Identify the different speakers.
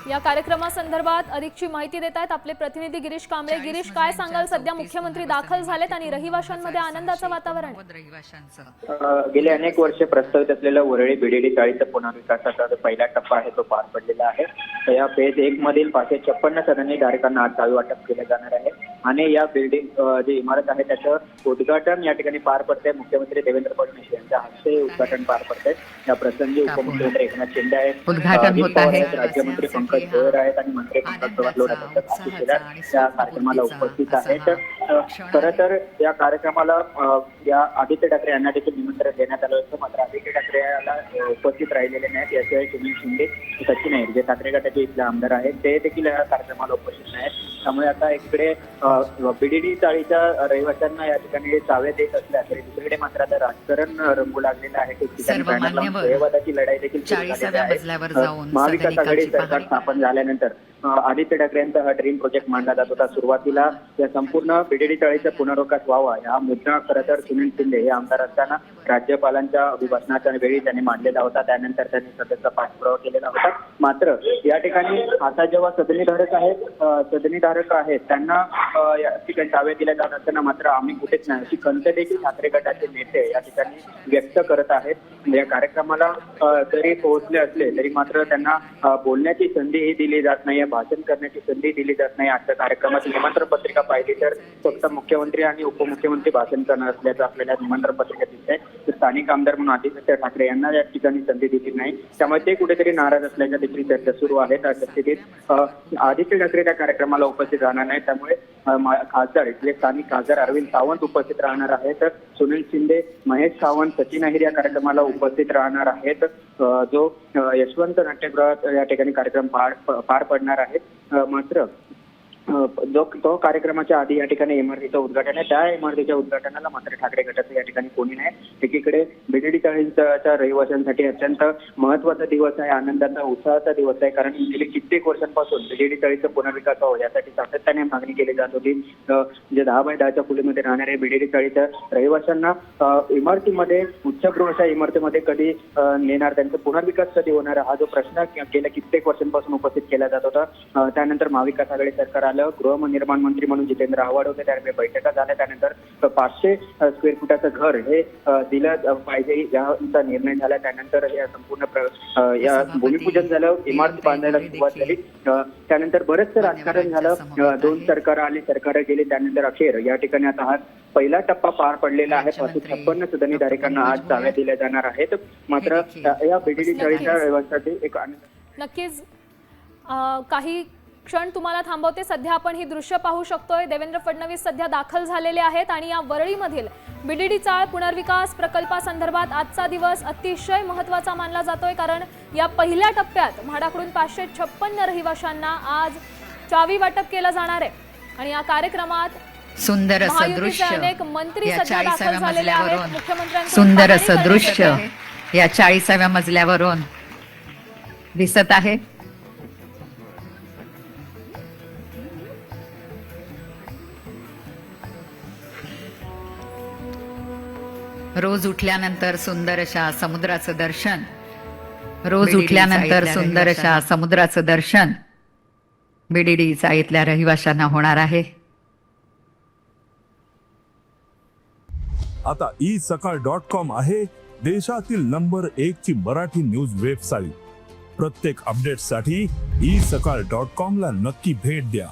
Speaker 1: या कार्यक्रमासंदर्भात अधिकची माहिती देत आहेत आपले प्रतिनिधी गिरीश कांबळे। गिरीश, काय सांगाल? सध्या मुख्यमंत्री दाखल झालेत आणि रहिवाशांमध्ये आनंदाचं वातावरण आहे।
Speaker 2: गेले अनेक वर्षे प्रस्तावित असलेलं वरळी बीडीडी चाळीचा पुनर्विकासाचा जो पहिला टप्पा आहे तो पार पडलेला आहे। या फेज 1 मधील 556 सदनी धारकांना आज चावी वाटप केले जाणार आहे आणि या बिल्डिंग जी इमारत आहे त्याचं उद्घाटन या ठिकाणी पार पडते। मुख्यमंत्री देवेंद्र फडणवीस यांच्या हस्ते उद्घाटन पार पडते। या प्रसंगी उपमुख्यमंत्री एकनाथ शिंदे आहेत,
Speaker 3: उद्घाटन होत आहे।
Speaker 2: राज्यमंत्री पंकज गोयर आहेत आणि मंत्री पंकज या कार्यक्रमाला उपस्थित आहेत। खरं तर या कार्यक्रमाला या आदित्य ठाकरे यांना देखील निमंत्रण देण्यात आलं होतं, मात्र आदित्य ठाकरे याला उपस्थित राहिलेले नाहीत। याशिवाय सुनील शिंदे, सचिन अहिर जे ठाकरे गटाचे इथले आमदार आहेत ते देखील या कार्यक्रमाला उपस्थित नाहीत। त्यामुळे आता इकडे बीडीडी चाळीच्या रहिवाशांना या ठिकाणी चावे देत असल्या तरी दुसरीकडे मात्र आता राजकारण रंगू लागलेलं आहे। ठिकठिकाणी लढाई देखील महाविकास आघाडी सरकार स्थापन झाल्यानंतर आदित्य ठाकरे यांचा हा ड्रीम प्रोजेक्ट मांडला जात होता। सुरुवातीला या संपूर्ण बीडीडी चाळीचा पुनर्विकास व्हावा हा मुद्दा खरं तर सुनील शिंदे हे आमदार असताना राज्यपालांच्या अभिभाषणाच्या वेळी त्यांनी मांडलेला होता। त्यानंतर त्यांनी सध्याचा पाठपुरावा केलेला होता। मात्र या ठिकाणी आता जेव्हा सदनीधारक आहेत त्यांना या ठिकाणी चावे दिल्या जात असताना मात्र आम्ही कुठेच नाही अशी खंत देखील ठाकरे गटाचे नेते या ठिकाणी व्यक्त करत आहेत। या कार्यक्रमाला जरी पोहोचले असले तरी मात्र त्यांना बोलण्याची संधीही दिली जात नाही, भाषण करण्याची संधी दिली जात नाही। आजच्या कार्यक्रमाची निमंत्रण पत्रिका पाहिली तर फक्त मुख्यमंत्री आणि उपमुख्यमंत्री भाषण करणार असल्याचं आपल्याला निमंत्रण पत्रिका दिसतंय। स्थानिक आमदार म्हणून आदित्य ठाकरे यांना या ठिकाणी संधी दिली नाही, त्यामुळे ते कुठेतरी नाराज असल्याच्या देखील चर्चा सुरू आहेत। अशा स्थितीत आदित्य ठाकरे त्या कार्यक्रमाला उपस्थित राहणार नाही, त्यामुळे खासदार इथले स्थानिक खासदार अरविंद सावंत उपस्थित राहणार आहेत। सुनील शिंदे, महेश सावंत, सचिन अहिर या कार्यक्रमाला उपस्थित राहणार आहेत। जो यशवंत नाट्यगृहात या ठिकाणी कार्यक्रम पार पडणार आहे। मात्र तो कार्यक्रमाच्या आधी या ठिकाणी इमारतीचं उद्घाटन आहे। त्या इमारतीच्या उद्घाटनाला मात्र ठाकरे गटाचं या ठिकाणी कोणी नाही। एकीकडे बीडीडी चाळीच्या रहिवाशांसाठी अत्यंत महत्वाचा दिवस आहे, आनंदाचा उत्साहाचा दिवस आहे, कारण गेली कित्येक वर्षांपासून बीडीडी चाळीचं पुनर्विकास व्हावं यासाठी सातत्याने मागणी केली जात होती। जे 10 बाय 10च्या खोलीमध्ये राहणारे बीडीडी चाळीच्या रहिवाशांना इमारतीमध्ये उच्चगृहाच्या इमारतीमध्ये कधी नेणार, त्यांचा पुनर्विकास कधी होणार हा जो प्रश्न गेल्या कित्येक वर्षांपासून उपस्थित केला जात होता। त्यानंतर महाविकास आघाडी सरकार गृहनिर्माण मंत्री म्हणून जितेंद्र आव्हाड होते, त्यावेळी बैठका झाल्या। त्यानंतर 500 स्क्वेअर फुटाचं घर हे दिलं पाहिजे याचा निर्णय झाला। त्यानंतर या संपूर्ण या भूमिपूजन झालं, इमारत बांधायला सुरुवात झाली। त्यानंतर बरंचसं राजकारण झालं, 2 सरकार आली, सरकार गेली, त्यानंतर अखेर या ठिकाणी आता हा पहिला टप्पा पार पडलेला आहे। 556 सदनी धारकांना आज चाव्या दिल्या जाणार आहेत। मात्र या बीडीडी चाळीच्या रहिवाशांसाठी एक
Speaker 1: नक्कीच काही क्षण तुम्हाला थांबवते। सध्या आपण ही दृश्य पाहू शकतोय। देवेंद्र फडणवीस सध्या दाखल झालेले आहेत आणि या वरळीमधील बीडीडी चाळ पुनर्विकास प्रकल्पासंदर्भात आजचा दिवस अतिशय महत्त्वाचा मानला जातोय, कारण या पहिल्या टप्प्यात म्हाडाकडून 556 रहिवाशांना आज चावी वाटप केलं जाणार आहे आणि या कार्यक्रमात
Speaker 3: सुंदर असं दृश्य
Speaker 1: अनेक मंत्री सध्या दाखल झालेले आहेत। मुख्यमंत्र्यांचं
Speaker 3: सुंदर असं दृश्य या 40व्या मजल्यावरून दिसत आहे। रोज उठल्यानंतर सुंदर अशा समुद्राचं दर्शन, रोज उठल्यानंतर सुंदर अशा समुद्राचं दर्शन बीडीडी चाळीतल्या रहिवाशांना होणार आहे।
Speaker 4: आता isakal.com आहे देशातील नंबर 1 ची मराठी न्यूज वेबसाईट। प्रत्येक अपडेटसाठी isakal.com ला नक्की भेट द्या।